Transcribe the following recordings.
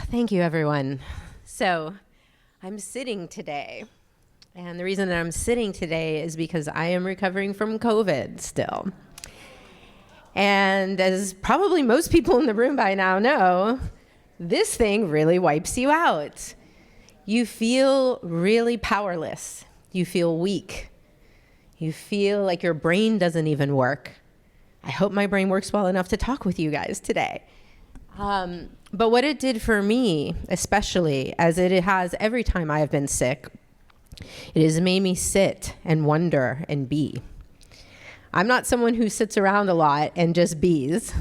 Thank you, everyone. So I'm sitting today, and the reason that I'm sitting today is because I am recovering from COVID still. And as probably most people in the room by now know, this thing really wipes you out. You feel really powerless. You feel weak. You feel like your brain doesn't even work. I hope my brain works well enough to talk with you guys today. But what it did for me, especially, as it has every time I have been sick, it has made me sit and wonder and be. I'm not someone who sits around a lot and just bees.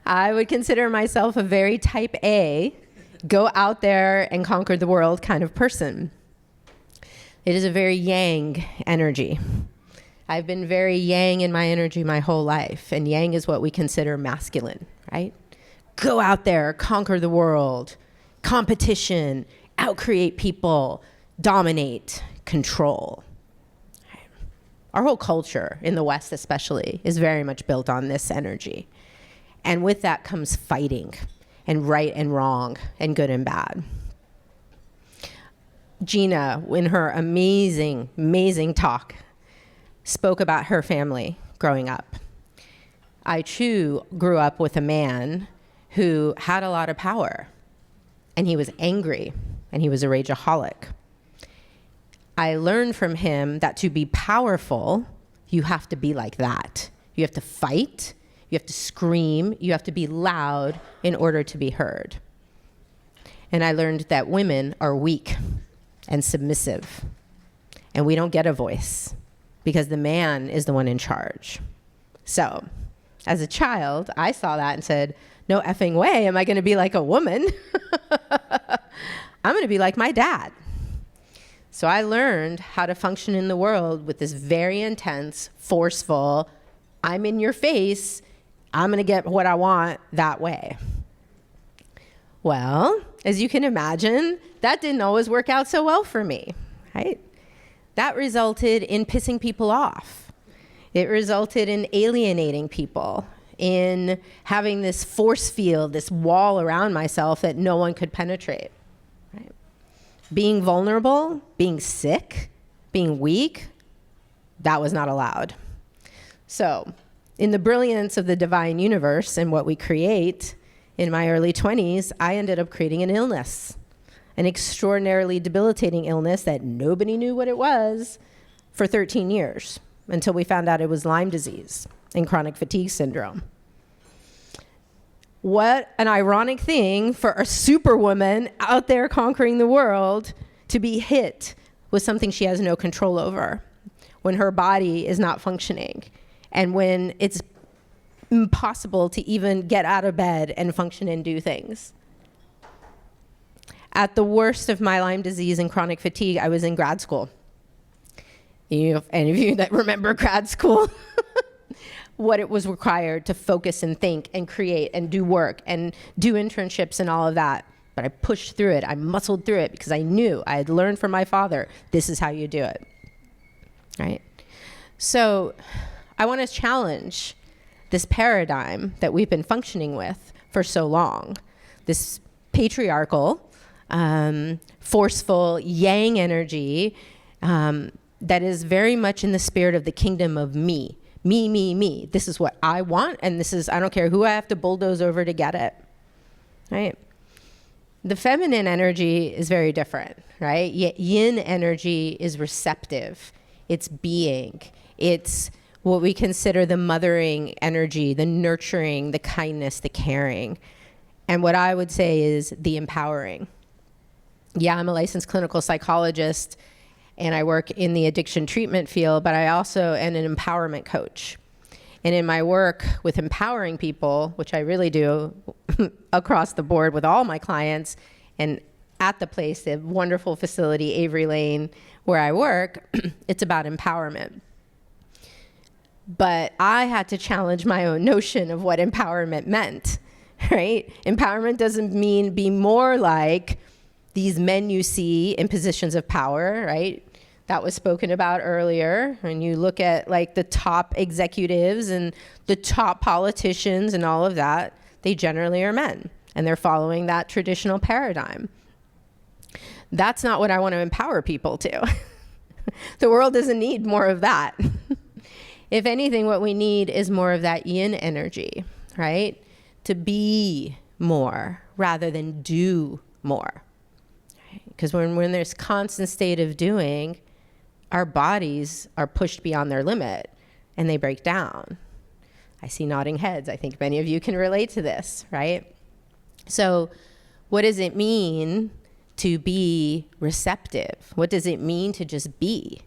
I would consider myself a very type A, go out there and conquer the world kind of person. It is a very yang energy. I've been very yang in my energy my whole life, and yang is what we consider masculine, right? Go out there, conquer the world, competition, outcreate people, dominate, control. Our whole culture, in the West especially, is very much built on this energy. And with that comes fighting, and right and wrong, and good and bad. Gina, in her amazing, amazing talk, spoke about her family growing up. I too grew up with a man who had a lot of power, and he was angry, and he was a rageaholic. I learned from him that to be powerful, you have to be like that. You have to fight, you have to scream, you have to be loud in order to be heard. And I learned that women are weak and submissive, and we don't get a voice because the man is the one in charge. So, as a child, I saw that and said, no effing way am I going to be like a woman. I'm going to be like my dad. So I learned how to function in the world with this very intense, forceful, I'm in your face, I'm going to get what I want that way. Well, as you can imagine, that didn't always work out so well for me, right? That resulted in pissing people off. It resulted in alienating people, in having this force field, this wall around myself that no one could penetrate. Right? Being vulnerable, being sick, being weak, that was not allowed. So, in the brilliance of the divine universe and what we create, in my early 20s, I ended up creating an illness. An extraordinarily debilitating illness that nobody knew what it was for 13 years until we found out it was Lyme disease and chronic fatigue syndrome. What an ironic thing for a superwoman out there conquering the world to be hit with something she has no control over when her body is not functioning and when it's impossible to even get out of bed and function and do things. At the worst of my Lyme disease and chronic fatigue, I was in grad school. Any of you that remember grad school, what it was required to focus and think and create and do work and do internships and all of that. But I pushed through it. I muscled through it because I knew, I had learned from my father, this is how you do it, right? So I want to challenge this paradigm that we've been functioning with for so long, this patriarchal, forceful yang energy that is very much in the spirit of the kingdom of me. Me, me, me. This is what I want, and this is, I don't care who I have to bulldoze over to get it, right? The feminine energy is very different, right? Yin energy is receptive. It's being. It's what we consider the mothering energy, the nurturing, the kindness, the caring. And what I would say is the empowering. Yeah, I'm a licensed clinical psychologist and I work in the addiction treatment field, but I also am an empowerment coach. And in my work with empowering people, which I really do across the board with all my clients, and at the place, the wonderful facility, Avery Lane, where I work, it's about empowerment. But I had to challenge my own notion of what empowerment meant, right? Empowerment doesn't mean be more like these men you see in positions of power, right? That was spoken about earlier. When you look at like the top executives and the top politicians and all of that, they generally are men. and they're following that traditional paradigm. That's not what I want to empower people to. The world doesn't need more of that. If anything, what we need is more of that yin energy, right? To be more rather than do more. Because when there's constant state of doing, our bodies are pushed beyond their limit and they break down. I see nodding heads. I think many of you can relate to this, right? So what does it mean to be receptive? What does it mean to just be,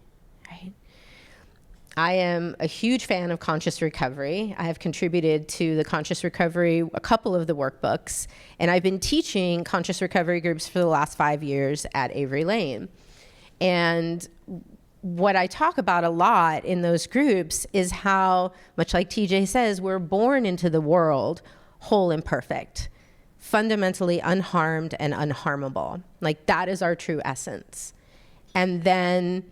right? I am a huge fan of conscious recovery. I have contributed to the conscious recovery, a couple of the workbooks, and I've been teaching conscious recovery groups for the last 5 years at Avery Lane. And what I talk about a lot in those groups is how, much like TJ says, we're born into the world whole and perfect, fundamentally unharmed and unharmable. Like, that is our true essence. And then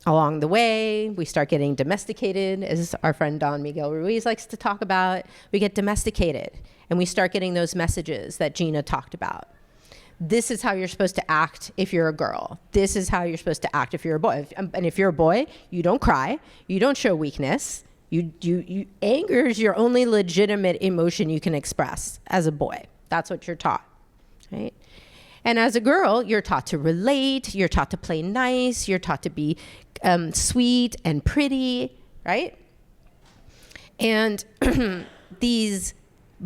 along the way, we start getting domesticated, as our friend Don Miguel Ruiz likes to talk about. We get domesticated, and we start getting those messages that Gina talked about. This is how you're supposed to act if you're a girl. This is how you're supposed to act if you're a boy. And if you're a boy, you don't cry. You don't show weakness. Anger is your only legitimate emotion you can express as a boy. That's what you're taught, right? And as a girl, you're taught to relate. You're taught to play nice. You're taught to be sweet and pretty, right? And these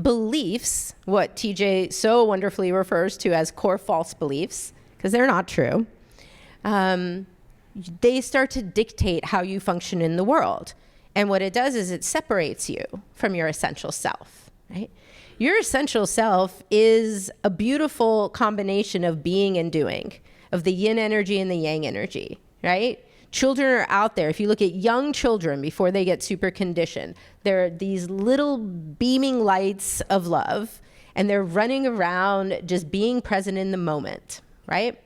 beliefs, what TJ so wonderfully refers to as core false beliefs, because they're not true, they start to dictate how you function in the world. And what it does is it separates you from your essential self, right? Your essential self is a beautiful combination of being and doing, of the yin energy and the yang energy, right? Children are out there. If you look at young children before they get super conditioned, they're these little beaming lights of love, and they're running around just being present in the moment, right?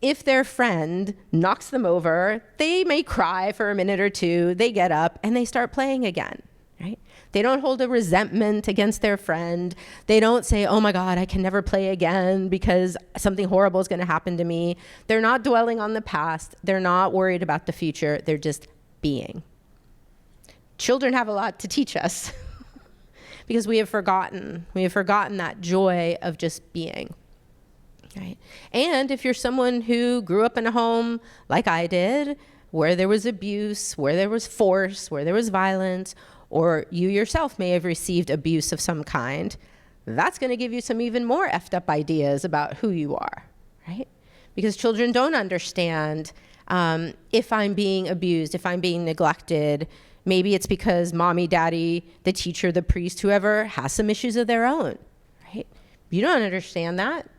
If their friend knocks them over, they may cry for a minute or two, they get up and they start playing again, right? They don't hold a resentment against their friend. They don't say, oh my God, I can never play again because something horrible is going to happen to me. They're not dwelling on the past. They're not worried about the future. They're just being. Children have a lot to teach us because we have forgotten. We have forgotten that joy of just being. Right? And if you're someone who grew up in a home like I did, where there was abuse, where there was force, where there was violence, or you yourself may have received abuse of some kind, that's going to give you some even more effed up ideas about who you are, right? Because children don't understand if I'm being abused, if I'm being neglected. Maybe it's because mommy, daddy, the teacher, the priest, whoever has some issues of their own, right? You don't understand that.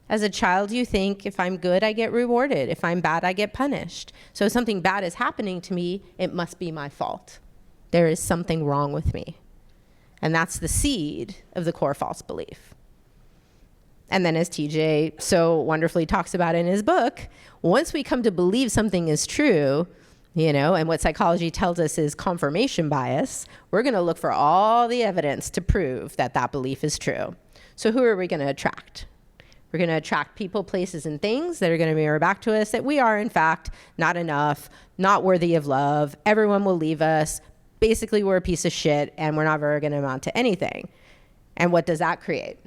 As a child, you think if I'm good, I get rewarded. If I'm bad, I get punished. So if something bad is happening to me, it must be my fault. There is something wrong with me. And that's the seed of the core false belief. And then as TJ so wonderfully talks about in his book, once we come to believe something is true, and what psychology tells us is confirmation bias, we're going to look for all the evidence to prove that that belief is true. So who are we going to attract? We're going to attract people, places, and things that are going to mirror back to us that we are, in fact, not enough, not worthy of love. Everyone will leave us. Basically, we're a piece of shit, and we're not very going to amount to anything. And what does that create?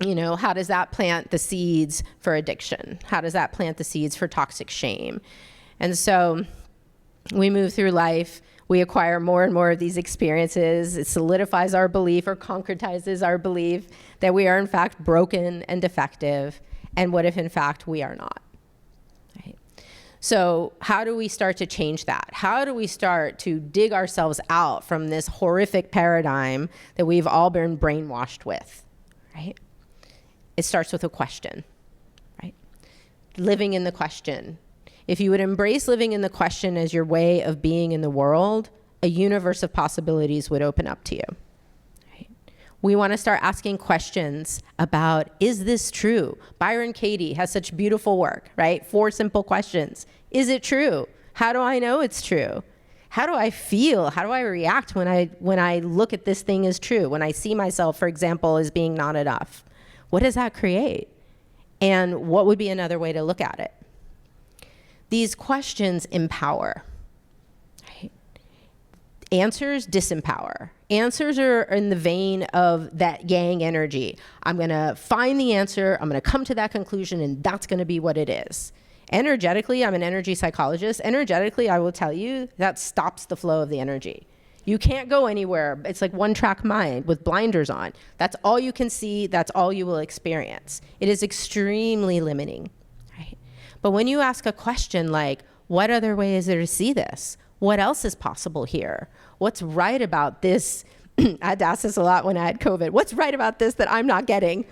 How does that plant the seeds for addiction? How does that plant the seeds for toxic shame? And so we move through life. We acquire more and more of these experiences. It solidifies our belief or concretizes our belief that we are, in fact, broken and defective. And what if, in fact, we are not? Right? So how do we start to change that? How do we start to dig ourselves out from this horrific paradigm that we've all been brainwashed with? Right? It starts with a question. Right? Living in the question. If you would embrace living in the question as your way of being in the world, a universe of possibilities would open up to you. Right? We want to start asking questions about, is this true? Byron Katie has such beautiful work, right? 4 simple questions. Is it true? How do I know it's true? How do I feel? How do I react when I look at this thing as true? When I see myself, for example, as being not enough? What does that create? And what would be another way to look at it? These questions empower. Right? Answers disempower. Answers are in the vein of that yang energy. I'm going to find the answer, I'm going to come to that conclusion, and that's going to be what it is. Energetically, I'm an energy psychologist. Energetically, I will tell you, that stops the flow of the energy. You can't go anywhere. It's like one-track mind with blinders on. That's all you can see. That's all you will experience. It is extremely limiting. Right? But when you ask a question like, what other way is there to see this? What else is possible here? What's right about this? I had to ask this a lot when I had COVID. What's right about this that I'm not getting?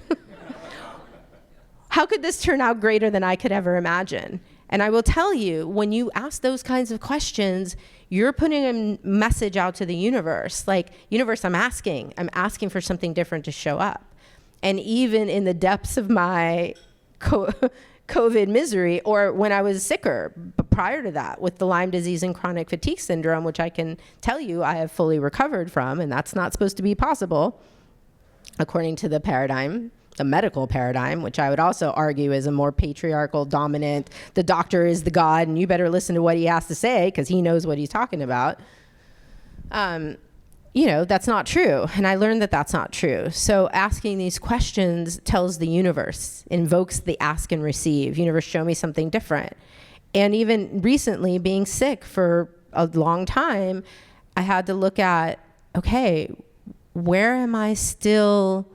How could this turn out greater than I could ever imagine? And I will tell you, when you ask those kinds of questions, you're putting a message out to the universe. Like, universe, I'm asking for something different to show up. And even in the depths of my COVID misery, or when I was sicker, but prior to that, with the Lyme disease and chronic fatigue syndrome, which I can tell you I have fully recovered from, and that's not supposed to be possible, according to the paradigm, the medical paradigm, which I would also argue is a more patriarchal, dominant, the doctor is the god, and you better listen to what he has to say because he knows what he's talking about. That's not true. And I learned that that's not true. So asking these questions tells the universe, invokes the ask and receive. Universe, show me something different. And even recently, being sick for a long time, I had to look at, okay, where am I still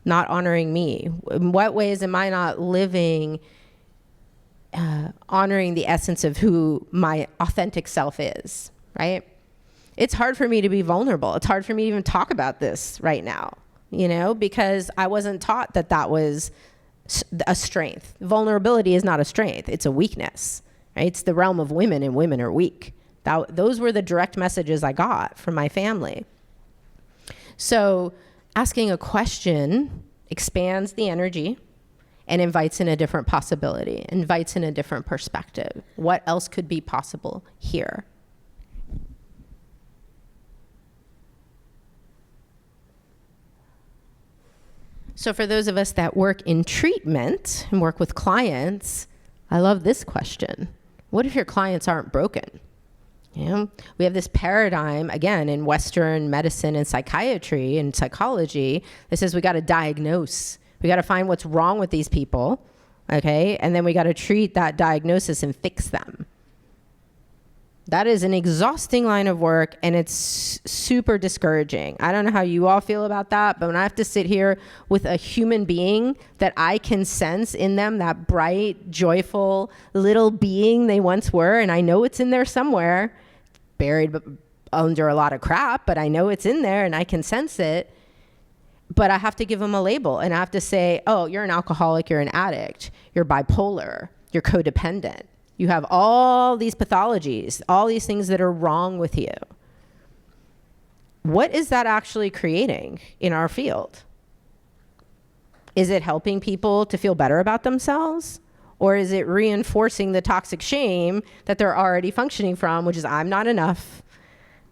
not honoring me? In what ways am I not living, honoring the essence of who my authentic self is, right? It's hard for me to be vulnerable. It's hard for me to even talk about this right now, because I wasn't taught that that was a strength. Vulnerability is not a strength. It's a weakness, right? It's the realm of women, and women are weak. Those were the direct messages I got from my family. So asking a question expands the energy and invites in a different possibility, invites in a different perspective. What else could be possible here? So for those of us that work in treatment and work with clients, I love this question. What if your clients aren't broken? We have this paradigm, again, in Western medicine and psychiatry and psychology that says we got to diagnose. We got to find what's wrong with these people, okay? And then we got to treat that diagnosis and fix them. That is an exhausting line of work, and it's super discouraging. I don't know how you all feel about that, but when I have to sit here with a human being that I can sense in them, that bright, joyful little being they once were, and I know it's in there somewhere, buried under a lot of crap, but I know it's in there and I can sense it, but I have to give them a label, and I have to say, oh, you're an alcoholic, you're an addict, you're bipolar, you're codependent. You have all these pathologies, all these things that are wrong with you. What is that actually creating in our field? Is it helping people to feel better about themselves? Or is it reinforcing the toxic shame that they're already functioning from, which is I'm not enough,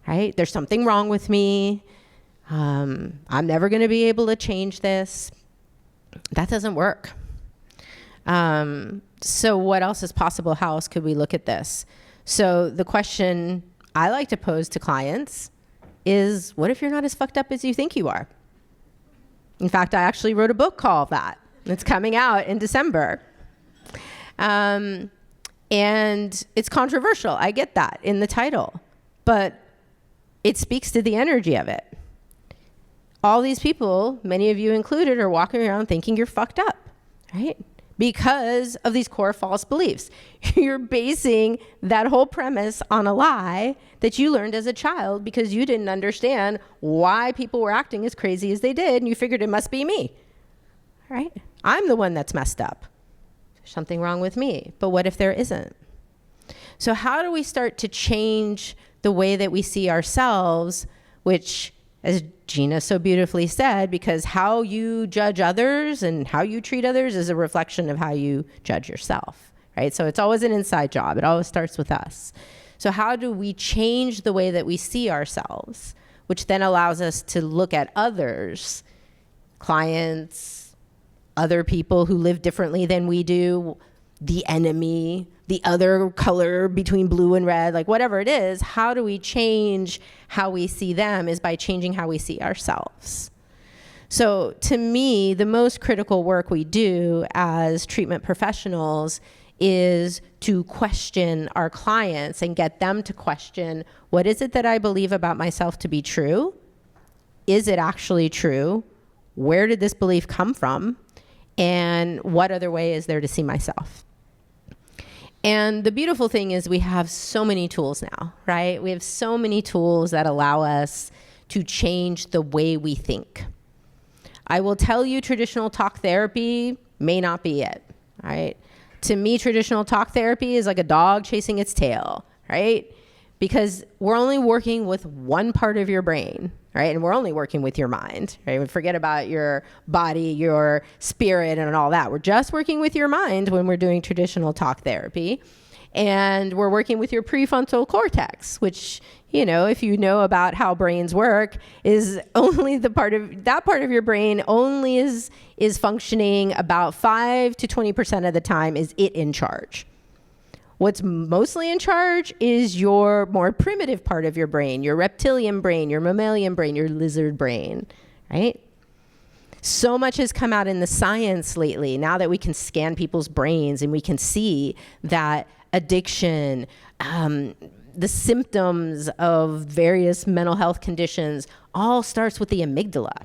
right? There's something wrong with me. I'm never going to be able to change this. That doesn't work. So what else is possible? How else could we look at this? So the question I like to pose to clients is, what if you're not as fucked up as you think you are? In fact, I actually wrote a book called that. It's coming out in December. And it's controversial. I get that in the title, but it speaks to the energy of it. All these people, many of you included, are walking around thinking you're fucked up, right? Because of these core false beliefs. You're basing that whole premise on a lie that you learned as a child because you didn't understand why people were acting as crazy as they did, and you figured it must be me, right? I'm the one that's messed up. There's something wrong with me. But what if there isn't? So how do we start to change the way that we see ourselves, which, as Gina so beautifully said, because how you judge others and how you treat others is a reflection of how you judge yourself, right? So it's always an inside job. It always starts with us. So how do we change the way that we see ourselves, which then allows us to look at others, clients, other people who live differently than we do, the enemy, the other color between blue and red, like whatever it is, how do we change how we see them is by changing how we see ourselves. So to me, the most critical work we do as treatment professionals is to question our clients and get them to question, what is it that I believe about myself to be true? Is it actually true? Where did this belief come from? And what other way is there to see myself? And the beautiful thing is we have so many tools now, right? We have so many tools that allow us to change the way we think. I will tell you, traditional talk therapy may not be it, right? To me, traditional talk therapy is like a dog chasing its tail, right? Because we're only working with one part of your brain, right? And we're only working with your mind, right? We forget about your body, your spirit, and all that. We're just working with your mind when we're doing traditional talk therapy. And we're working with your prefrontal cortex, which, you know, if you know about how brains work, is only the part of your brain only is functioning about 5 to 20% of the time is it in charge. What's mostly in charge is your more primitive part of your brain, your reptilian brain, your mammalian brain, your lizard brain, right? So much has come out in the science lately, now that we can scan people's brains and we can see that addiction, the symptoms of various mental health conditions all starts with the amygdala,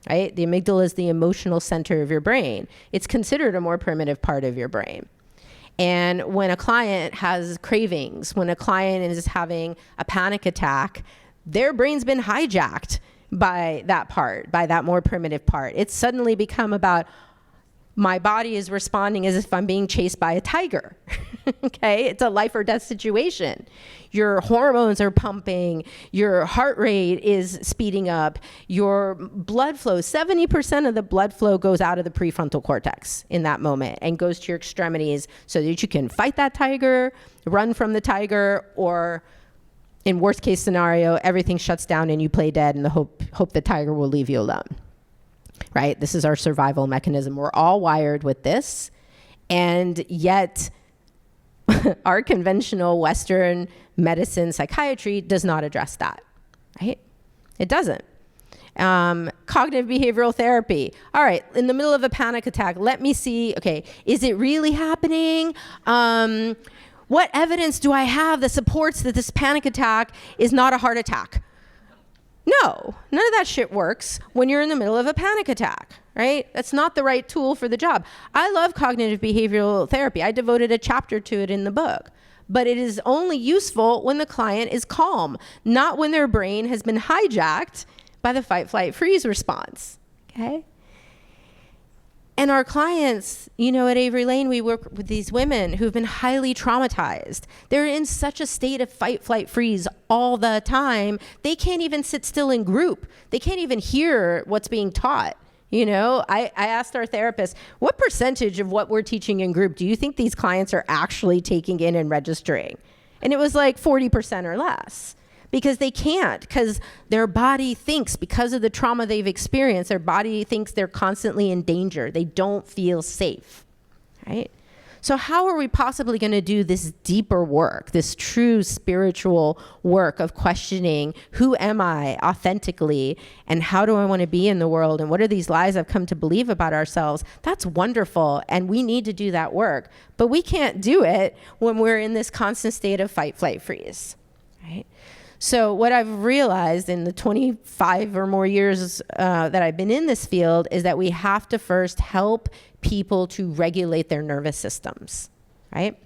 right? The amygdala is the emotional center of your brain. It's considered a more primitive part of your brain. And when a client has cravings, when a client is having a panic attack, their brain's been hijacked by that part, by that more primitive part. It's suddenly become about, my body is responding as if I'm being chased by a tiger. Okay, it's a life or death situation. Your hormones are pumping, your heart rate is speeding up, your blood flow, 70% of the blood flow goes out of the prefrontal cortex in that moment and goes to your extremities so that you can fight that tiger, run from the tiger, or in worst case scenario, everything shuts down and you play dead and the hope the tiger will leave you alone. Right? This is our survival mechanism. We're all wired with this, and yet our conventional Western medicine, psychiatry does not address that, right? It doesn't. Cognitive behavioral therapy. All right, in the middle of a panic attack, let me see, okay, is it really happening? What evidence do I have that supports that this panic attack is not a heart attack? No, none of that shit works when you're in the middle of a panic attack, right? That's not the right tool for the job. I love cognitive behavioral therapy. I devoted a chapter to it in the book. But it is only useful when the client is calm, not when their brain has been hijacked by the fight, flight, freeze response, okay? And our clients, you know, at Avery Lane, we work with these women who've been highly traumatized. They're in such a state of fight, flight, freeze all the time. They can't even sit still in group. They can't even hear what's being taught. You know, I asked our therapist, what percentage of what we're teaching in group do you think these clients are actually taking in and registering? And it was like 40% or less. Because they can't, because their body thinks, because of the trauma they've experienced, their body thinks they're constantly in danger. They don't feel safe, right? So how are we possibly going to do this deeper work, this true spiritual work of questioning, who am I authentically, and how do I want to be in the world, and what are these lies I've come to believe about ourselves? That's wonderful, and we need to do that work. But we can't do it when we're in this constant state of fight, flight, freeze, right? So what I've realized in the 25 or more years that I've been in this field is that we have to first help people to regulate their nervous systems, right?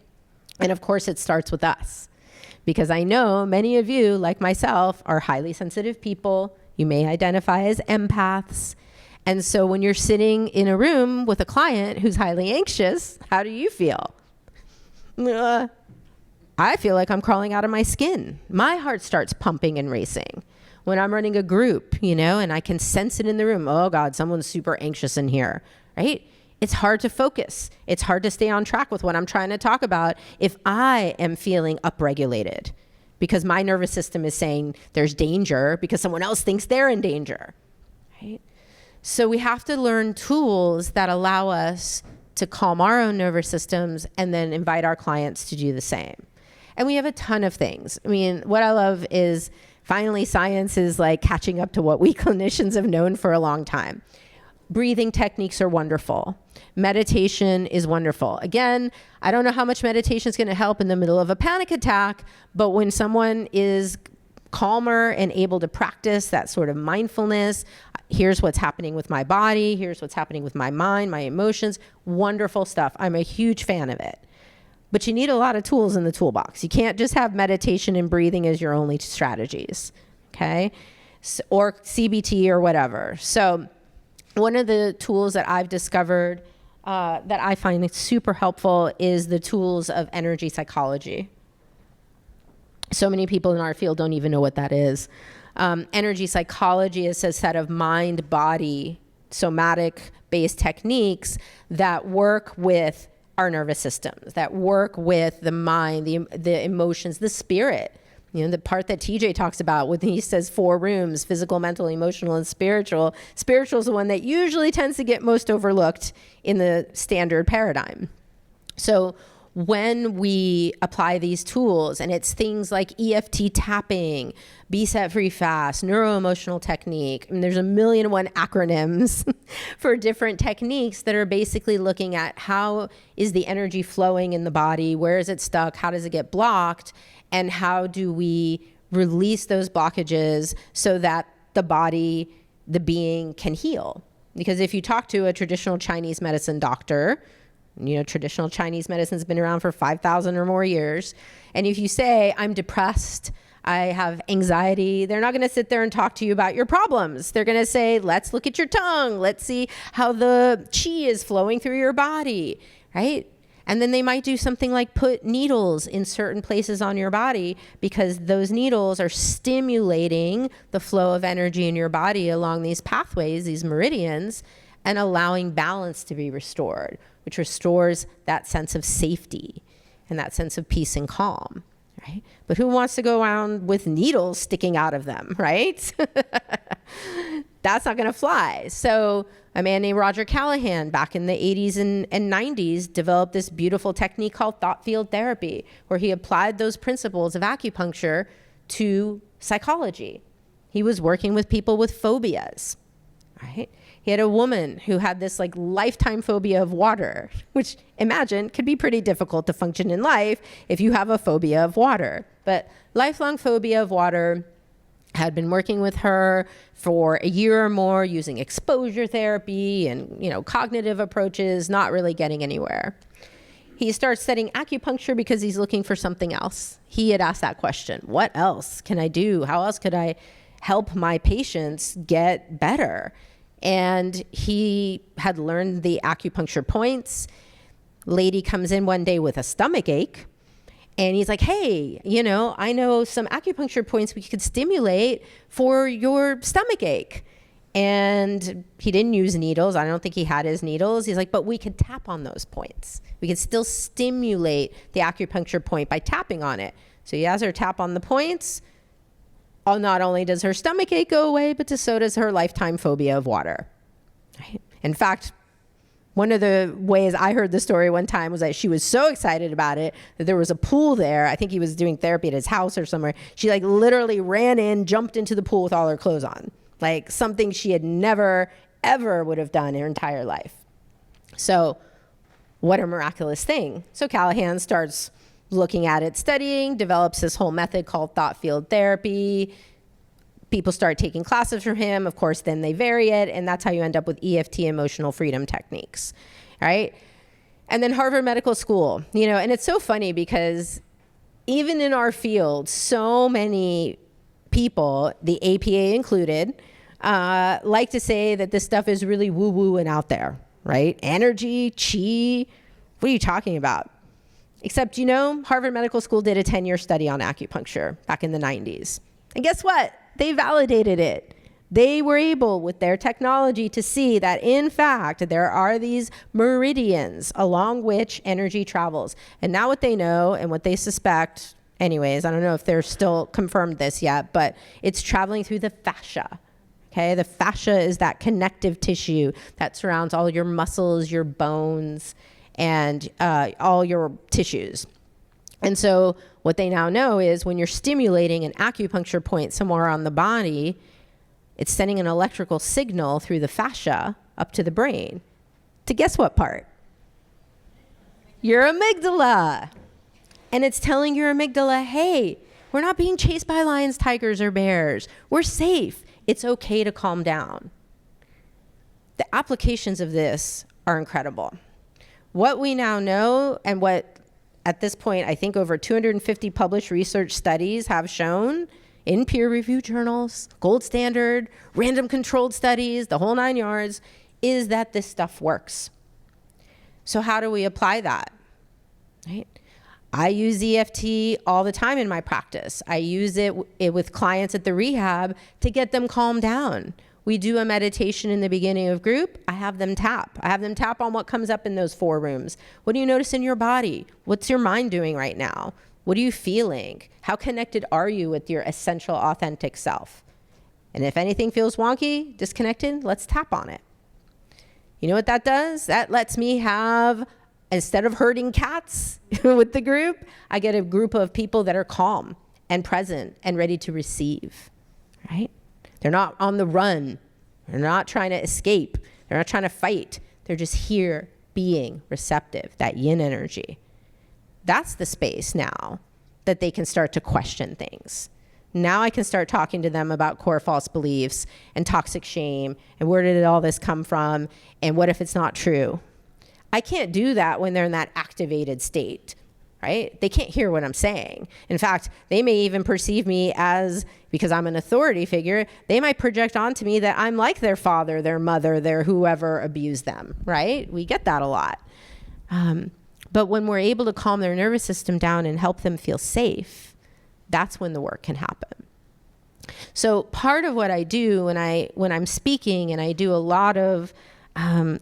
And of course it starts with us, because I know many of you, like myself, are highly sensitive people. You may identify as empaths. And so when you're sitting in a room with a client who's highly anxious, how do you feel? I feel like I'm crawling out of my skin. My heart starts pumping and racing when I'm running a group, you know, and I can sense it in the room. Oh God, someone's super anxious in here, right? It's hard to focus. It's hard to stay on track with what I'm trying to talk about if I am feeling upregulated. because my nervous system is saying there's danger because someone else thinks they're in danger, right? So we have to learn tools that allow us to calm our own nervous systems and then invite our clients to do the same. And we have a ton of things. I mean, what I love is finally science is like catching up to what we clinicians have known for a long time. Breathing techniques are wonderful. Meditation is wonderful. Again, I don't know how much meditation is going to help in the middle of a panic attack, but when someone is calmer and able to practice that sort of mindfulness, here's what's happening with my body, here's what's happening with my mind, my emotions, wonderful stuff. I'm a huge fan of it. But you need a lot of tools in the toolbox. You can't just have meditation and breathing as your only strategies, okay? Or CBT or whatever. So one of the tools that I've discovered that I find super helpful is the tools of energy psychology. So many people in our field don't even know what that is. Energy psychology is a set of mind-body, somatic-based techniques that work with our nervous systems, that work with the mind, the emotions, the spirit. You know, the part that TJ talks about when he says 4 rooms, physical, mental, emotional, and spiritual. Spiritual is the one that usually tends to get most overlooked in the standard paradigm. So when we apply these tools, and it's things like EFT tapping, Be Set Free Fast, neuro-emotional technique, and there's a million and one acronyms for different techniques that are basically looking at how is the energy flowing in the body, where is it stuck, how does it get blocked, and how do we release those blockages so that the body, the being can heal. Because if you talk to a traditional Chinese medicine doctor, you know, traditional Chinese medicine's been around for 5,000 or more years. And if you say, I'm depressed, I have anxiety, they're not going to sit there and talk to you about your problems. They're going to say, let's look at your tongue. Let's see how the qi is flowing through your body, right? And then they might do something like put needles in certain places on your body because those needles are stimulating the flow of energy in your body along these pathways, these meridians, and allowing balance to be restored, which restores that sense of safety and that sense of peace and calm, right? But who wants to go around with needles sticking out of them, right? That's not going to fly. So a man named Roger Callahan back in the 80s and 90s developed this beautiful technique called thought field therapy, where he applied those principles of acupuncture to psychology. He was working with people with phobias, right? He had a woman who had this like lifetime phobia of water, which imagine could be pretty difficult to function in life if you have a phobia of water. But lifelong phobia of water, had been working with her for a year or more using exposure therapy and, you know, cognitive approaches, not really getting anywhere. He starts studying acupuncture because he's looking for something else. He had asked that question, what else can I do? How else could I help my patients get better? And he had learned the acupuncture points. Lady comes in one day with a stomach ache. And he's like, hey, you know, I know some acupuncture points we could stimulate for your stomach ache. And he didn't use needles. I don't think he had his needles. He's like, but we could tap on those points. We could still stimulate the acupuncture point by tapping on it. So he has her tap on the points. Not only does her stomach ache go away, but so does her lifetime phobia of water. Right? In fact, one of the ways I heard the story one time was that she was so excited about it that there was a pool there. I think he was doing therapy at his house or somewhere. She like literally ran in, jumped into the pool with all her clothes on. Like something she had never, ever would have done in her entire life. So what a miraculous thing. So Callahan starts looking at it, studying, develops this whole method called thought field therapy. People start taking classes from him. Of course, then they vary it, and that's how you end up with EFT, emotional freedom techniques, right? And then Harvard Medical School, you know, and it's so funny because even in our field, so many people, the APA included, like to say that this stuff is really woo-woo and out there, right? Energy, chi, what are you talking about? Except, you know, Harvard Medical School did a 10-year study on acupuncture back in the 90s. And guess what? They validated it. They were able, with their technology, to see that, in fact, there are these meridians along which energy travels. And now what they know and what they suspect, Anyways, I don't know if they're still confirmed this yet, but it's traveling through the fascia. Okay, the fascia is that connective tissue that surrounds all your muscles, your bones, and all your tissues. And so what they now know is when you're stimulating an acupuncture point somewhere on the body, it's sending an electrical signal through the fascia up to the brain. To guess what part? Your amygdala. And it's telling your amygdala, hey, we're not being chased by lions, tigers, or bears. We're safe. It's okay to calm down. The applications of this are incredible. What we now know, and what at this point, I think over 250 published research studies have shown in peer-reviewed journals, gold standard, random controlled studies, the whole 9 yards, is that this stuff works. So how do we apply that? Right? I use EFT all the time in my practice. I use it with clients at the rehab to get them calmed down. We do a meditation in the beginning of group. I have them tap. I have them tap on what comes up in those 4 rooms. What do you notice in your body? What's your mind doing right now? What are you feeling? How connected are you with your essential, authentic self? And if anything feels wonky, disconnected, let's tap on it. You know what that does? That lets me have, instead of herding cats with the group, I get a group of people that are calm and present and ready to receive, right? They're not on the run. They're not trying to escape. They're not trying to fight. They're just here being receptive, that yin energy. That's the space now that they can start to question things. Now I can start talking to them about core false beliefs and toxic shame and where did all this come from and what if it's not true? I can't do that when they're in that activated state, right? They can't hear what I'm saying. In fact, they may even perceive me as, because I'm an authority figure, they might project onto me that I'm like their father, their mother, their whoever abused them, right? We get that a lot. But when we're able to calm their nervous system down and help them feel safe, that's when the work can happen. So part of what I do when I'm speaking, and I do a lot of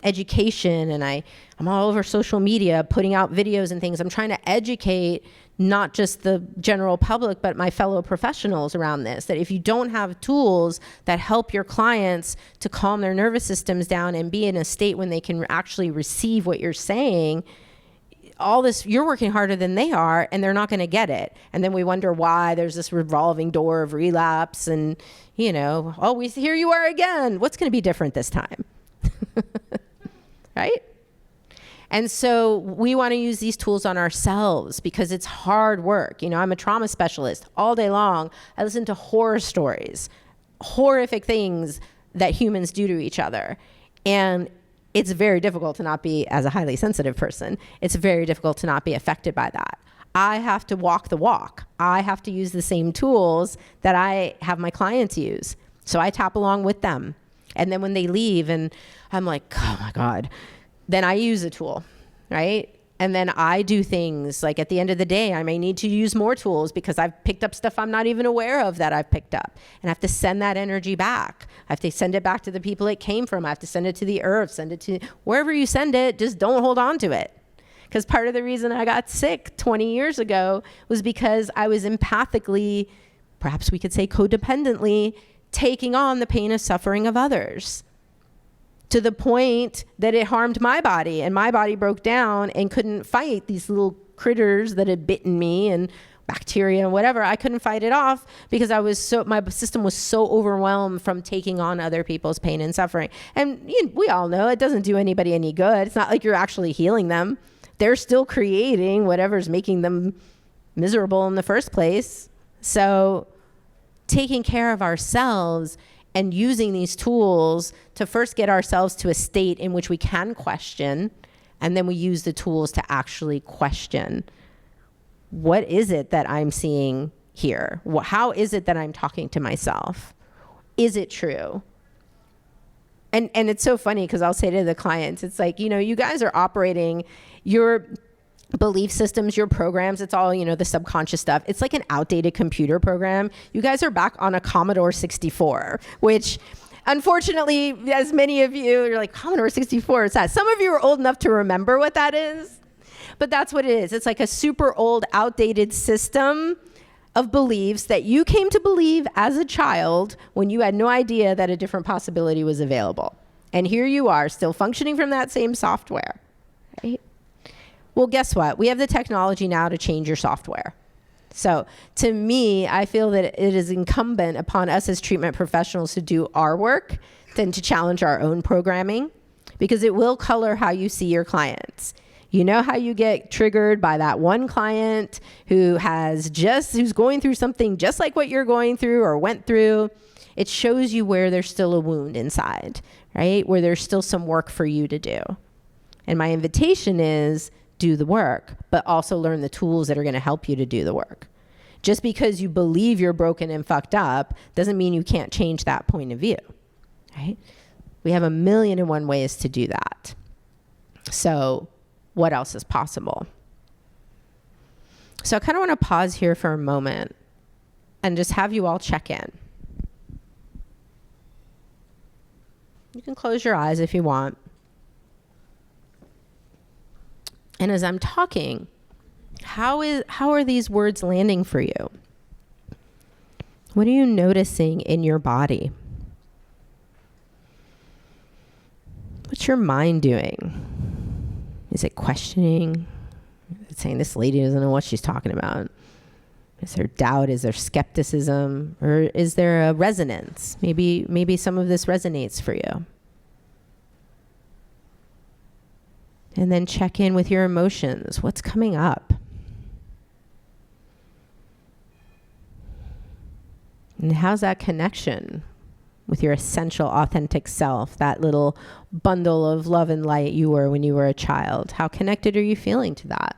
education, and I'm all over social media putting out videos and things. I'm trying to educate not just the general public, but my fellow professionals around this, that if you don't have tools that help your clients to calm their nervous systems down and be in a state when they can actually receive what you're saying, all this, you're working harder than they are, and they're not going to get it. And then we wonder why there's this revolving door of relapse and, here you are again. What's going to be different this time? Right? And so we want to use these tools on ourselves because it's hard work. I'm a trauma specialist all day long. I listen to horror stories, horrific things that humans do to each other. And it's very difficult to not be, as a highly sensitive person, it's very difficult to not be affected by that. I have to walk the walk. I have to use the same tools that I have my clients use. So I tap along with them. And then when they leave and I'm like, oh my God, then I use a tool, right? And then I do things like at the end of the day, I may need to use more tools because I've picked up stuff I'm not even aware of that I've picked up. And I have to send that energy back. I have to send it back to the people it came from. I have to send it to the earth, send it to wherever you send it, just don't hold on to it. Because part of the reason I got sick 20 years ago was because I was empathically, perhaps we could say codependently, taking on the pain and suffering of others, to the point that it harmed my body, and my body broke down and couldn't fight these little critters that had bitten me and bacteria and whatever. I couldn't fight it off because my system was so overwhelmed from taking on other people's pain and suffering. And we all know it doesn't do anybody any good. It's not like you're actually healing them. They're still creating whatever's making them miserable in the first place. So taking care of ourselves and using these tools to first get ourselves to a state in which we can question, and then we use the tools to actually question, what is it that I'm seeing here? How is it that I'm talking to myself? Is it true? And it's so funny because I'll say to the clients, it's like, you guys are operating your belief systems, your programs, it's all, the subconscious stuff. It's like an outdated computer program. You guys are back on a Commodore 64, which unfortunately, as many of you are like, Commodore 64, what's that? Some of you are old enough to remember what that is. But that's what it is. It's like a super old, outdated system of beliefs that you came to believe as a child when you had no idea that a different possibility was available. And here you are, still functioning from that same software, right? Well, guess what? We have the technology now to change your software. So to me, I feel that it is incumbent upon us as treatment professionals to do our work than to challenge our own programming, because it will color how you see your clients. You know how you get triggered by that one client who's going through something just like what you're going through or went through. It shows you where there's still a wound inside, right? Where there's still some work for you to do. And my invitation is do the work, but also learn the tools that are going to help you to do the work. Just because you believe you're broken and fucked up doesn't mean you can't change that point of view, right? We have 1,000,001 ways to do that. So what else is possible? So I kind of want to pause here for a moment and just have you all check in. You can close your eyes if you want. And as I'm talking, how are these words landing for you? What are you noticing in your body? What's your mind doing? Is it questioning? Is it saying this lady doesn't know what she's talking about? Is there doubt? Is there skepticism? Or is there a resonance? Maybe some of this resonates for you. And then check in with your emotions. What's coming up? And how's that connection with your essential, authentic self, that little bundle of love and light you were when you were a child? How connected are you feeling to that?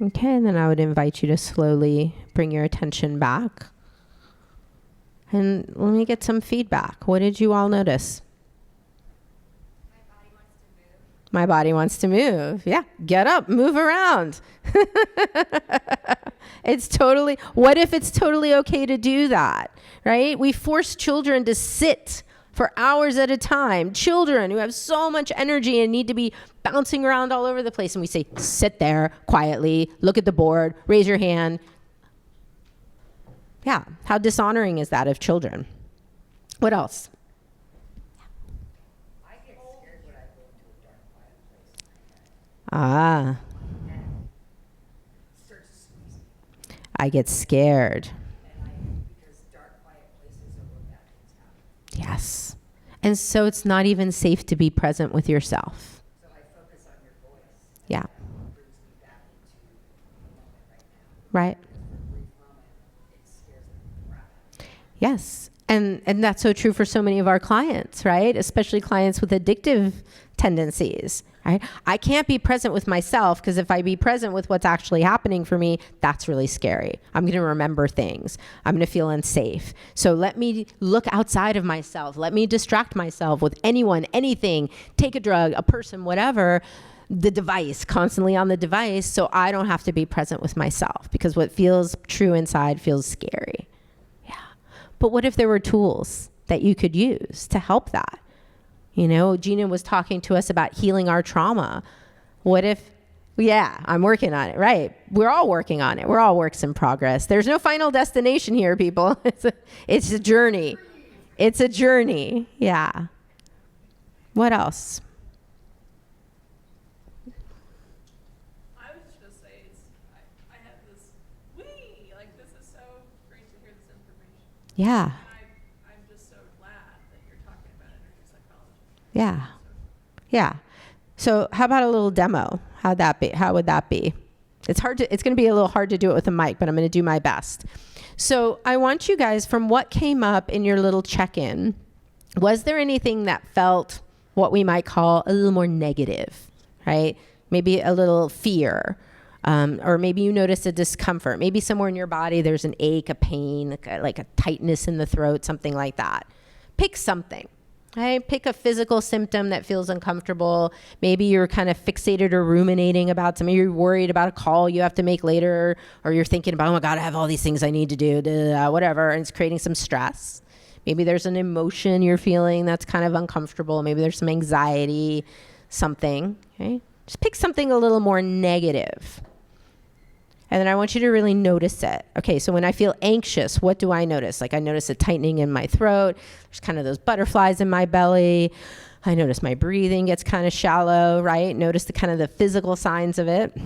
Okay, and then I would invite you to slowly bring your attention back. And let me get some feedback. What did you all notice? My body wants to move. Yeah, get up, move around. What if it's totally okay to do that, right? We force children to sit for hours at a time. Children who have so much energy and need to be bouncing around all over the place. And we say, sit there quietly, look at the board, raise your hand. Yeah, how dishonoring is that of children? What else? I get scared when I go into a dark, quiet place. Ah. And it starts to squeeze me. I get scared. Because dark, quiet places are where bad things happen. Yes. And so it's not even safe to be present with yourself. So I focus on your voice. Yeah. That brings me back into the moment right now. Right. For a brief moment, it scares the crap out of me. Yes. And that's so true for so many of our clients, right? Especially clients with addictive tendencies, right? I can't be present with myself because if I be present with what's actually happening for me, that's really scary. I'm going to remember things. I'm going to feel unsafe. So let me look outside of myself. Let me distract myself with anyone, anything, take a drug, a person, whatever, the device, constantly on the device, so I don't have to be present with myself because what feels true inside feels scary. But what if there were tools that you could use to help that? You know, Gina was talking to us about healing our trauma. What if, yeah, I'm working on it, right? We're all working on it. We're all works in progress. There's no final destination here, people. It's a journey. It's a journey. Yeah. What else? I was just going to say, I have this, this is so great to hear this information. Yeah. And I'm just so glad that you're talking about energy psychology. Yeah. Yeah. So how about a little demo? How'd that be? How would that be? It's going to be a little hard to do it with a mic, but I'm going to do my best. So I want you guys, from what came up in your little check-in, was there anything that felt what we might call a little more negative, right? Maybe a little fear, or maybe you noticed a discomfort. Maybe somewhere in your body there's an ache, a pain, like a tightness in the throat, something like that. Pick something. Okay? Pick a physical symptom that feels uncomfortable. Maybe you're kind of fixated or ruminating about something. You're worried about a call you have to make later, or you're thinking about, oh my God, I have all these things I need to do, whatever, and it's creating some stress. Maybe there's an emotion you're feeling that's kind of uncomfortable. Maybe there's some anxiety, something. Okay? Just pick something a little more negative. And then I want you to really notice it. Okay, so when I feel anxious, what do I notice? Like I notice a tightening in my throat. There's kind of those butterflies in my belly. I notice my breathing gets kind of shallow, right? Notice the kind of the physical signs of it.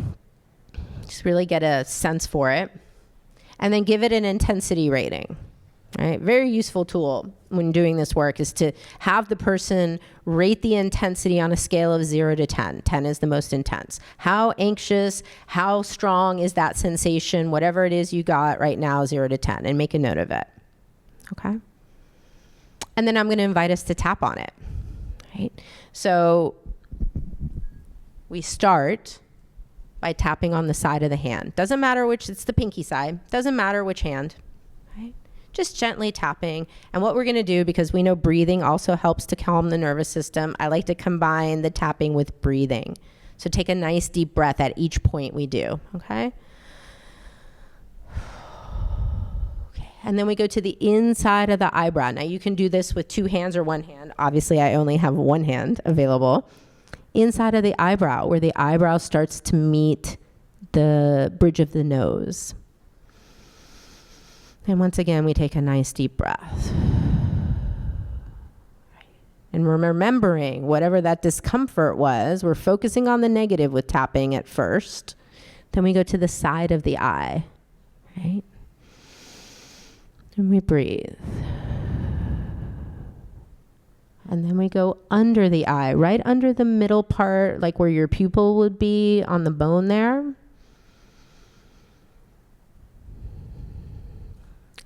Just really get a sense for it. And then give it an intensity rating, right? Very useful tool when doing this work is to have the person rate the intensity on a scale of 0 to 10. 10 is the most intense. How anxious, how strong is that sensation, whatever it is you got right now, 0 to 10, and make a note of it, okay? And then I'm gonna invite us to tap on it, right? So we start by tapping on the side of the hand. Doesn't matter which, it's the pinky side. Doesn't matter which hand, right? Just gently tapping. And what we're gonna do, because we know breathing also helps to calm the nervous system, I like to combine the tapping with breathing. So take a nice deep breath at each point we do, okay? Okay. And then we go to the inside of the eyebrow. Now you can do this with 2 hands or 1 hand. Obviously I only have 1 hand available. Inside of the eyebrow, where the eyebrow starts to meet the bridge of the nose. And once again, we take a nice deep breath. And we're remembering whatever that discomfort was. We're focusing on the negative with tapping at first. Then we go to the side of the eye, right? And we breathe. And then we go under the eye, right under the middle part, like where your pupil would be on the bone there.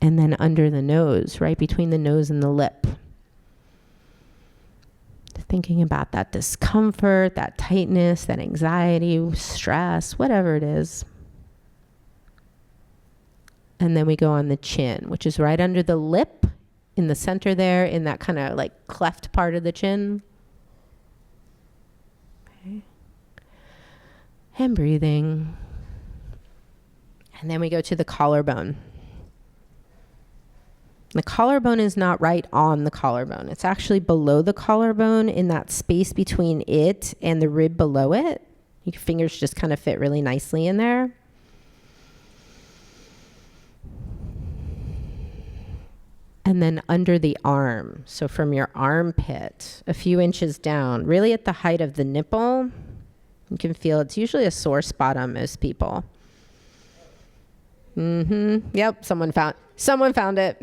And then under the nose, right between the nose and the lip. Thinking about that discomfort, that tightness, that anxiety, stress, whatever it is. And then we go on the chin, which is right under the lip. In the center there, in that kind of like cleft part of the chin. Okay. And breathing. And then we go to the collarbone. The collarbone is not right on the collarbone. It's actually below the collarbone in that space between it and the rib below it. Your fingers just kind of fit really nicely in there. And then under the arm, so from your armpit, a few inches down, really at the height of the nipple, you can feel it's usually a sore spot on most people. Yep, someone found it.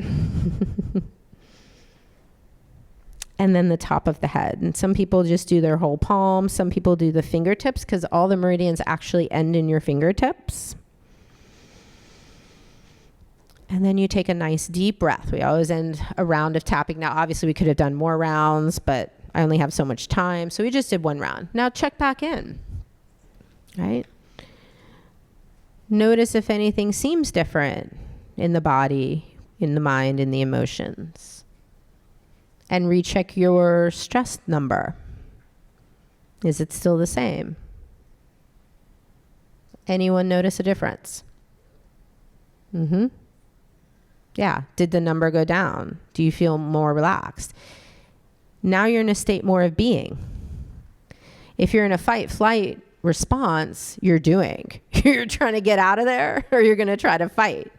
And then the top of the head. And some people just do their whole palm. Some people do the fingertips because all the meridians actually end in your fingertips. And then you take a nice deep breath. We always end a round of tapping. Now, obviously, we could have done more rounds, but I only have so much time. So we just did 1 round. Now check back in, right? Notice if anything seems different in the body, in the mind, in the emotions. And recheck your stress number. Is it still the same? Anyone notice a difference? Yeah. Did the number go down? Do you feel more relaxed? Now you're in a state more of being. If you're in a fight flight response, you're doing. You're trying to get out of there or you're going to try to fight.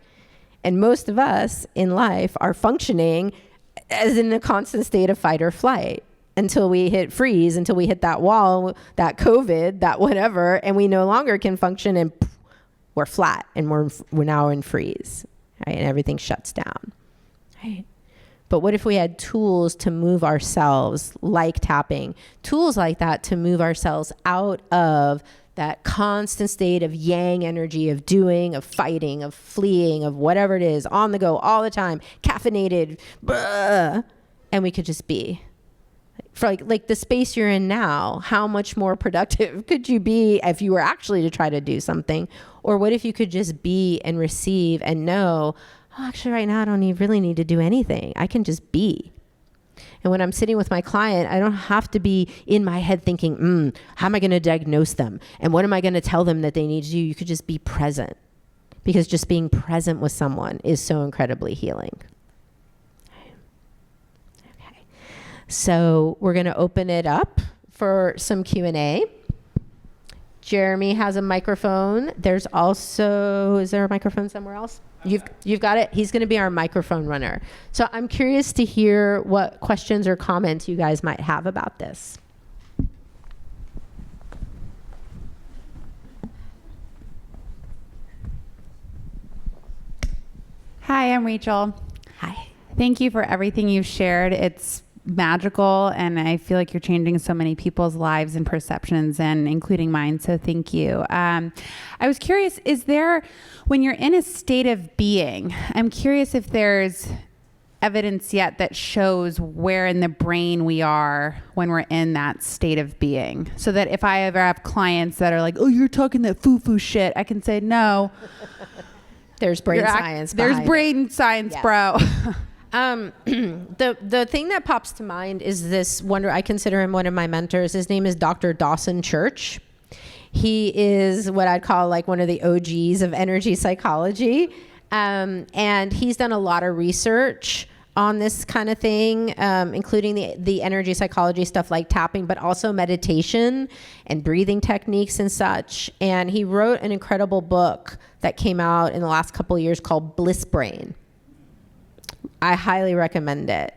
And most of us in life are functioning as in a constant state of fight or flight until we hit freeze, until we hit that wall, that COVID, that whatever, and we no longer can function and we're flat and we're now in freeze. Right? And everything shuts down, right? But what if we had tools to move ourselves, like tapping, tools like that to move ourselves out of that constant state of yang energy, of doing, of fighting, of fleeing, of whatever it is, on the go all the time, caffeinated, and we could just be. For like the space you're in now, how much more productive could you be if you were actually to try to do something? Or what if you could just be and receive and know, oh, actually right now I don't really need to do anything. I can just be. And when I'm sitting with my client, I don't have to be in my head thinking, how am I going to diagnose them? And what am I going to tell them that they need to do? You could just be present. Because just being present with someone is so incredibly healing. So we're going to open it up for some Q&A. Jeremy has a microphone. There's also, is there a microphone somewhere else? You've got it. He's going to be our microphone runner. So I'm curious to hear what questions or comments you guys might have about this. Hi, I'm Rachel. Hi. Thank you for everything you've shared. It's magical, and I feel like you're changing so many people's lives and perceptions, and including mine. So thank you. I was curious, is there, when you're in a state of being, I'm curious if there's evidence yet that shows where in the brain we are when we're in that state of being, so that if I ever have clients that are like, oh, you're talking that foo-foo shit, I can say, no. There's brain science There's behind brain science, Yes. bro. The thing that pops to mind is this wonder. I consider him one of my mentors. His name is Dr. Dawson Church. He is what I'd call like one of the OGs of energy psychology. And he's done a lot of research on this kind of thing, including the energy psychology stuff like tapping, but also meditation and breathing techniques and such. And he wrote an incredible book that came out in the last couple of years called Bliss Brain. I highly recommend it.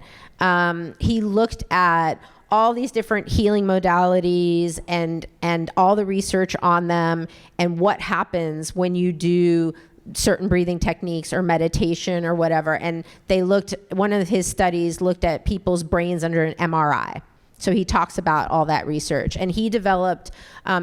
He looked at all these different healing modalities and all the research on them and what happens when you do certain breathing techniques or meditation or whatever. And one of his studies looked at people's brains under an MRI. So he talks about all that research, and he developed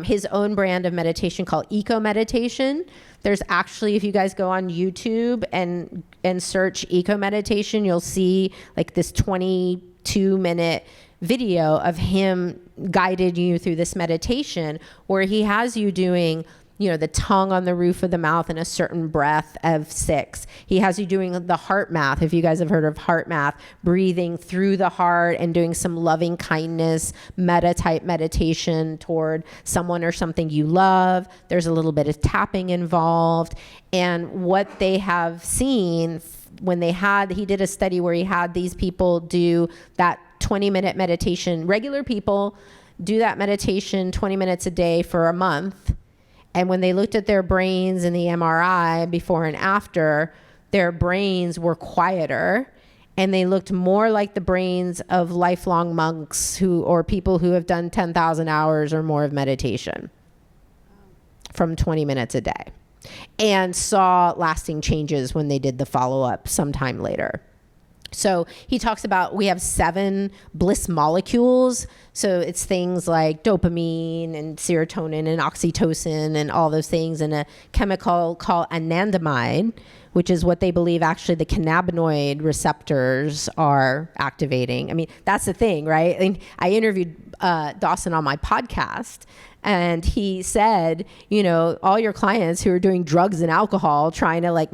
his own brand of meditation called eco meditation. There's actually, if you guys go on YouTube and search eco meditation, you'll see like this 22-minute video of him guiding you through this meditation where he has you doing, you know, the tongue on the roof of the mouth in a certain breath of 6. He has you doing the heart math. If you guys have heard of heart math, breathing through the heart and doing some loving kindness, metta type meditation toward someone or something you love. There's a little bit of tapping involved. And what they have seen when he did a study where he had these people do that 20-minute meditation. Regular people do that meditation 20 minutes a day for a month. And when they looked at their brains in the MRI before and after, their brains were quieter and they looked more like the brains of lifelong monks or people who have done 10,000 hours or more of meditation from 20 minutes a day, and saw lasting changes when they did the follow-up sometime later. So he talks about, we have 7 bliss molecules. So it's things like dopamine and serotonin and oxytocin and all those things, and a chemical called anandamide, which is what they believe actually the cannabinoid receptors are activating. I mean, that's the thing, right? I interviewed Dawson on my podcast, and he said, you know, all your clients who are doing drugs and alcohol trying to like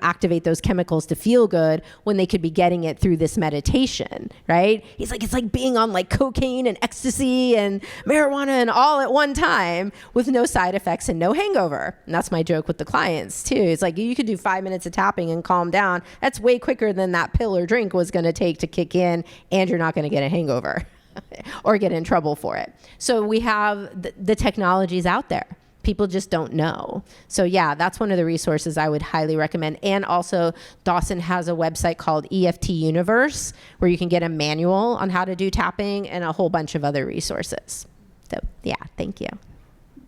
activate those chemicals to feel good when they could be getting it through this meditation, right? He's like, it's like being on like cocaine and ecstasy and marijuana and all at one time with no side effects and no hangover. And that's my joke with the clients too. It's like, you could do 5 minutes of tapping and calm down. That's way quicker than that pill or drink was going to take to kick in, and you're not going to get a hangover or get in trouble for it. So we have the technologies out there. People just don't know. So yeah, that's one of the resources I would highly recommend. And also Dawson has a website called EFT Universe where you can get a manual on how to do tapping and a whole bunch of other resources. So yeah, thank you.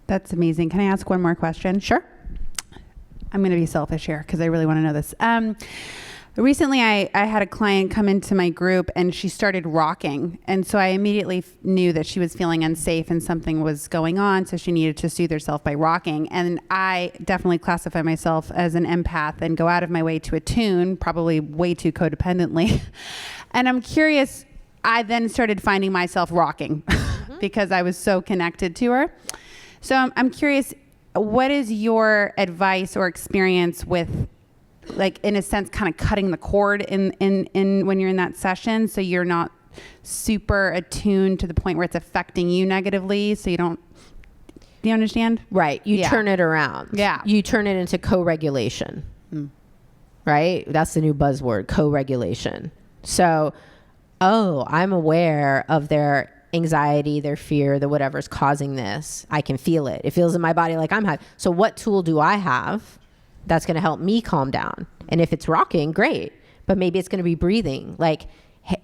That's amazing. Can I ask one more question? Sure. I'm going to be selfish here because I really want to know this. Recently, I had a client come into my group and she started rocking. And so I immediately knew that she was feeling unsafe and something was going on. So she needed to soothe herself by rocking. And I definitely classify myself as an empath and go out of my way to attune, probably way too codependently. And I'm curious, I then started finding myself rocking because I was so connected to her. So I'm curious, what is your advice or experience with, like, in a sense, kind of cutting the cord in when you're in that session, so you're not super attuned to the point where it's affecting you negatively, so you don't, do you understand? Right. You turn it around. Yeah. You turn it into co-regulation. Right? That's the new buzzword, co-regulation. So oh, I'm aware of their anxiety, their fear, the whatever's causing this. I can feel it. It feels in my body like I'm high. So what tool do I have that's going to help me calm down? And if it's rocking, great. But maybe it's going to be breathing. Like,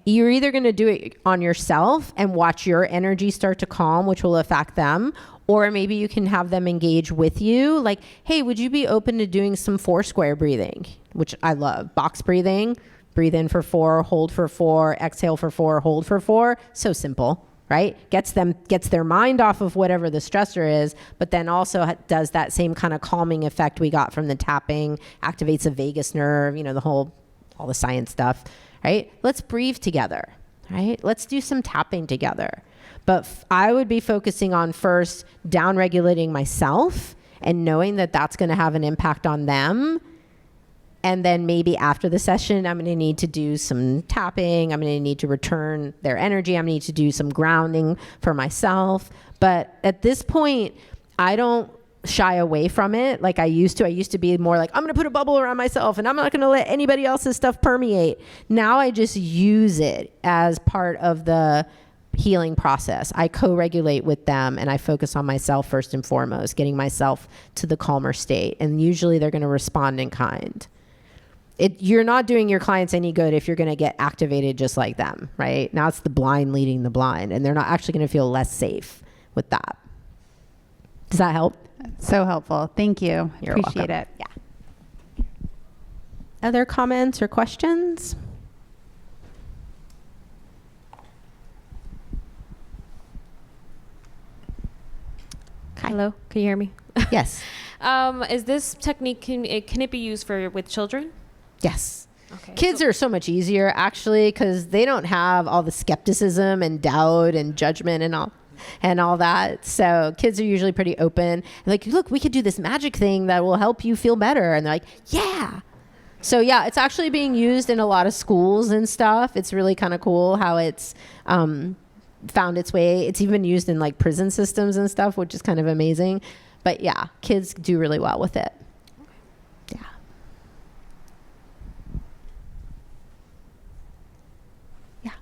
you're either going to do it on yourself and watch your energy start to calm, which will affect them, or maybe you can have them engage with you. Like, hey, would you be open to doing some 4 square breathing, which I love. Box breathing, breathe in for 4, hold for 4, exhale for 4, hold for 4. So simple, right? Gets their mind off of whatever the stressor is, but then also does that same kind of calming effect we got from the tapping, activates the vagus nerve, all the science stuff. Right? Let's breathe together, right? Let's do some tapping together. But I would be focusing on first down regulating myself and knowing that that's going to have an impact on them. And then maybe after the session, I'm going to need to do some tapping. I'm going to need to return their energy. I'm going to need to do some grounding for myself. But at this point, I don't shy away from it like I used to. I used to be more like, I'm going to put a bubble around myself and I'm not going to let anybody else's stuff permeate. Now I just use it as part of the healing process. I co-regulate with them and I focus on myself first and foremost, getting myself to the calmer state. And usually they're going to respond in kind. You're not doing your clients any good if you're going to get activated just like them, right? Now it's the blind leading the blind, and they're not actually going to feel less safe with that. Does that help? So helpful. Thank you. You're Appreciate welcome. it. Yeah. Other comments or questions? Okay. Hello, can you hear me? Yes. Is this technique, can it be used with children? Yes. Okay. Kids are so much easier actually because they don't have all the skepticism and doubt and judgment and all that. So kids are usually pretty open. Like, look, we could do this magic thing that will help you feel better. And they're like, yeah. So yeah, it's actually being used in a lot of schools and stuff. It's really kind of cool how it's found its way. It's even used in like prison systems and stuff, which is kind of amazing. But yeah, kids do really well with it. Yeah. Yeah.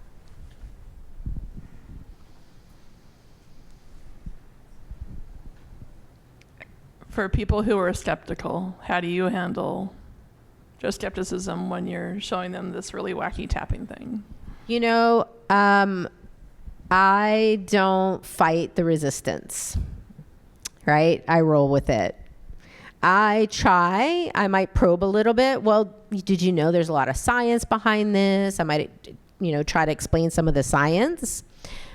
For people who are skeptical, how do you handle just skepticism when you're showing them this really wacky tapping thing? I don't fight the resistance, right? I roll with it. I might probe a little bit. Well, did you know there's a lot of science behind this? I might, try to explain some of the science.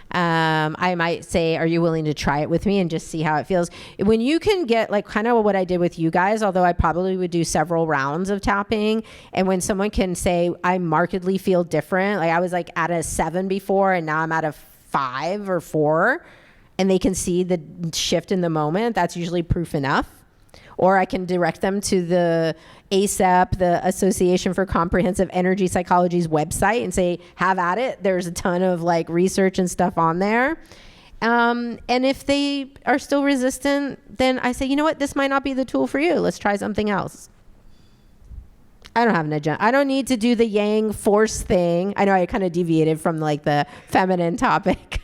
I might say, are you willing to try it with me and just see how it feels? When you can get like kind of what I did with you guys, although I probably would do several rounds of tapping. And when someone can say, I markedly feel different, like I was like at a 7 before and now I'm at a 5 or 4, and they can see the shift in the moment, that's usually proof enough. Or I can direct them to the ACEP, the Association for Comprehensive Energy Psychology's website, and say, have at it. There's a ton of like research and stuff on there. And if they are still resistant, then I say, you know what, this might not be the tool for you. Let's try something else. I don't have an agenda. I don't need to do the yang force thing. I know I kind of deviated from like the feminine topic.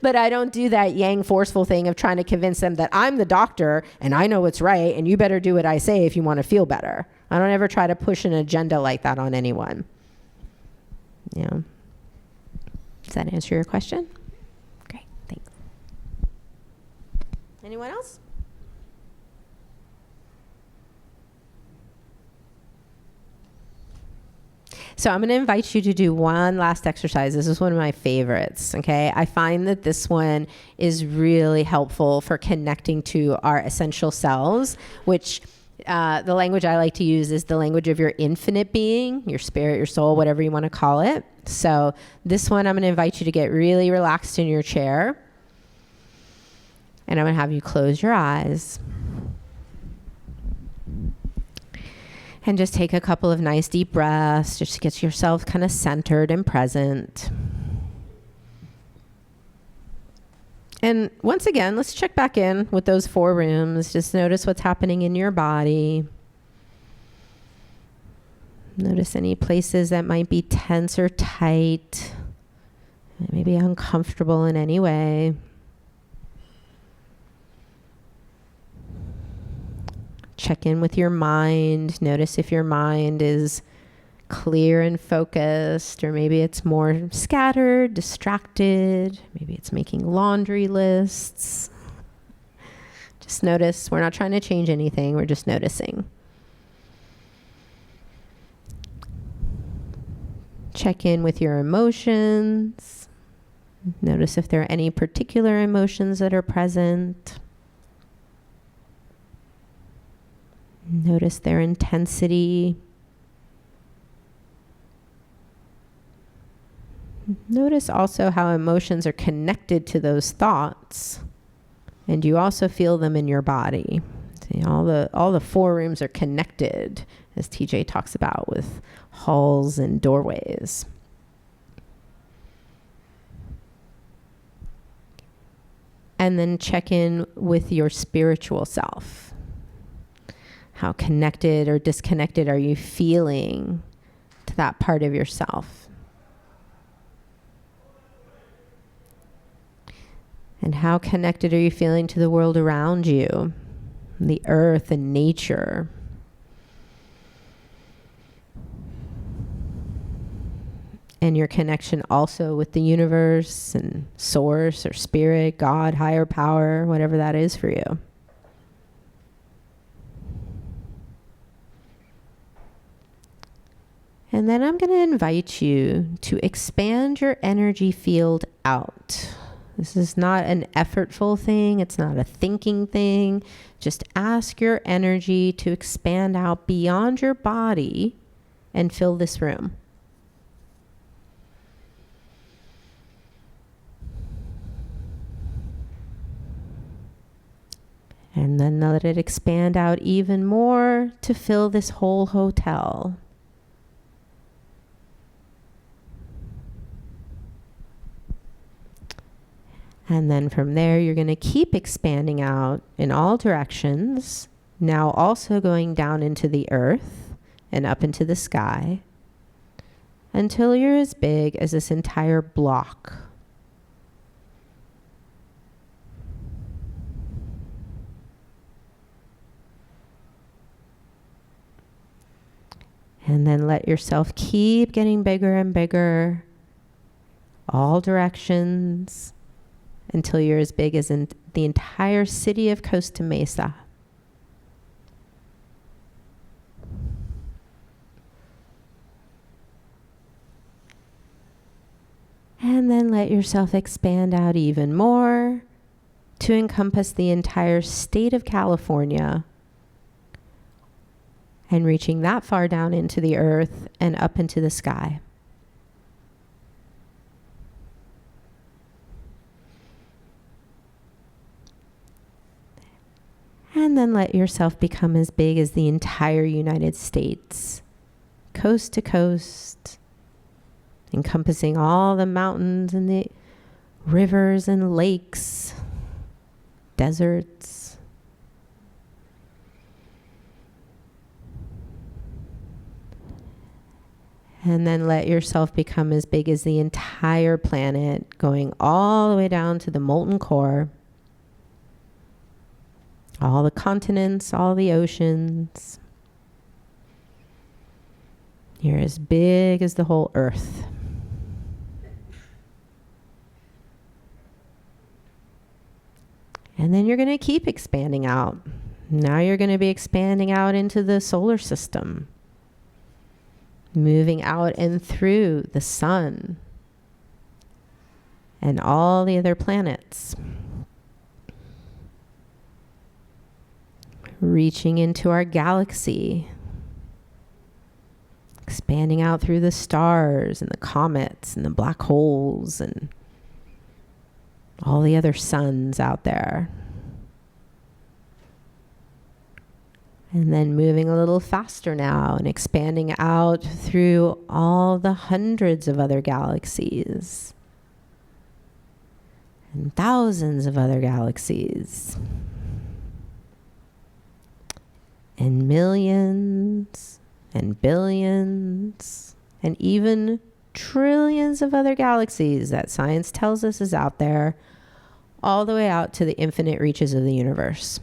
But I don't do that yang forceful thing of trying to convince them that I'm the doctor and I know what's right and you better do what I say if you want to feel better. I don't ever try to push an agenda like that on anyone. Yeah. Does that answer your question? Great, thanks. Anyone else? So I'm going to invite you to do one last exercise. This is one of my favorites, okay? I find that this one is really helpful for connecting to our essential selves, which the language I like to use is the language of your infinite being, your spirit, your soul, whatever you want to call it. So this one, I'm going to invite you to get really relaxed in your chair. And I'm going to have you close your eyes. And just take a couple of nice deep breaths just to get yourself kind of centered and present. And once again, let's check back in with those 4 rooms. Just notice what's happening in your body. Notice any places that might be tense or tight, maybe uncomfortable in any way. Check in with your mind. Notice if your mind is clear and focused, or maybe it's more scattered, distracted. Maybe it's making laundry lists. Just notice. We're not trying to change anything. We're just noticing. Check in with your emotions. Notice if there are any particular emotions that are present. Notice their intensity. Notice also how emotions are connected to those thoughts. And you also feel them in your body. See, all the four rooms are connected, as TJ talks about, with halls and doorways. And then check in with your spiritual self. How connected or disconnected are you feeling to that part of yourself? And how connected are you feeling to the world around you, the earth and nature? And your connection also with the universe and source or spirit, God, higher power, whatever that is for you. And then I'm going to invite you to expand your energy field out. This is not an effortful thing. It's not a thinking thing. Just ask your energy to expand out beyond your body and fill this room. And then let it expand out even more to fill this whole hotel. And then from there, you're going to keep expanding out in all directions, now also going down into the earth and up into the sky, until you're as big as this entire block. And then let yourself keep getting bigger and bigger, all directions, until you're as big as in the entire city of Costa Mesa. And then let yourself expand out even more to encompass the entire state of California, and reaching that far down into the earth and up into the sky. And then let yourself become as big as the entire United States, coast to coast, encompassing all the mountains and the rivers and lakes, deserts. And then let yourself become as big as the entire planet, going all the way down to the molten core. All the continents, all the oceans. You're as big as the whole earth. And then you're going to keep expanding out. Now you're going to be expanding out into the solar system, moving out and through the sun and all the other planets. Reaching into our galaxy, expanding out through the stars and the comets and the black holes and all the other suns out there. And then moving a little faster now and expanding out through all the hundreds of other galaxies and thousands of other galaxies. And millions and billions and even trillions of other galaxies that science tells us is out there, all the way out to the infinite reaches of the universe.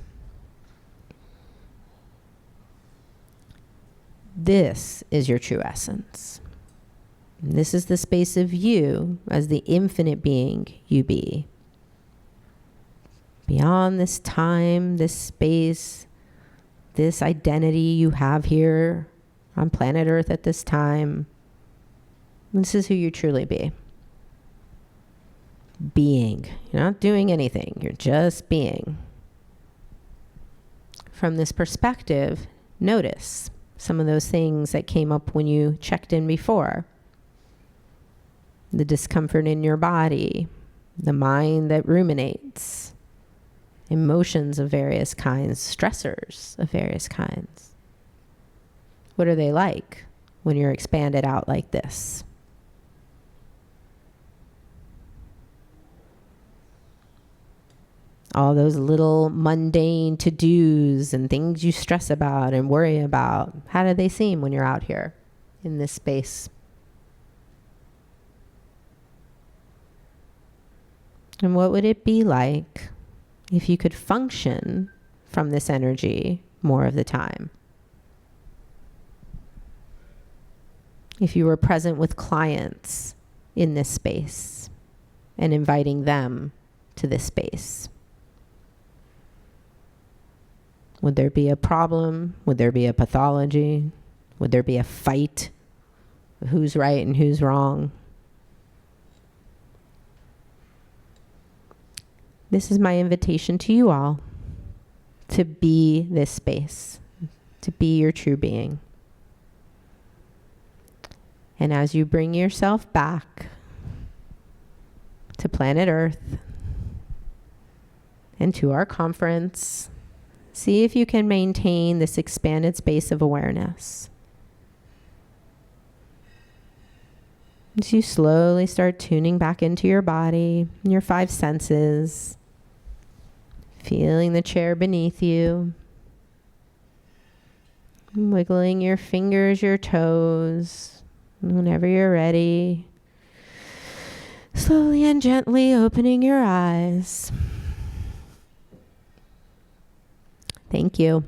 This is your true essence. This is the space of you as the infinite being you be. Beyond this time, this space, this identity you have here on planet Earth at this time, this is who you truly be. Being. You're not doing anything. You're just being. From this perspective, notice some of those things that came up when you checked in before. The discomfort in your body, the mind that ruminates, emotions of various kinds, stressors of various kinds. What are they like when you're expanded out like this? All those little mundane to-dos and things you stress about and worry about, how do they seem when you're out here in this space? And what would it be like if you could function from this energy more of the time? If you were present with clients in this space and inviting them to this space? Would there be a problem? Would there be a pathology? Would there be a fight? Who's right and who's wrong? This is my invitation to you all to be this space, to be your true being. And as you bring yourself back to planet Earth and to our conference, see if you can maintain this expanded space of awareness. As you slowly start tuning back into your body, your 5 senses, feeling the chair beneath you, wiggling your fingers, your toes, whenever you're ready, slowly and gently opening your eyes. Thank you.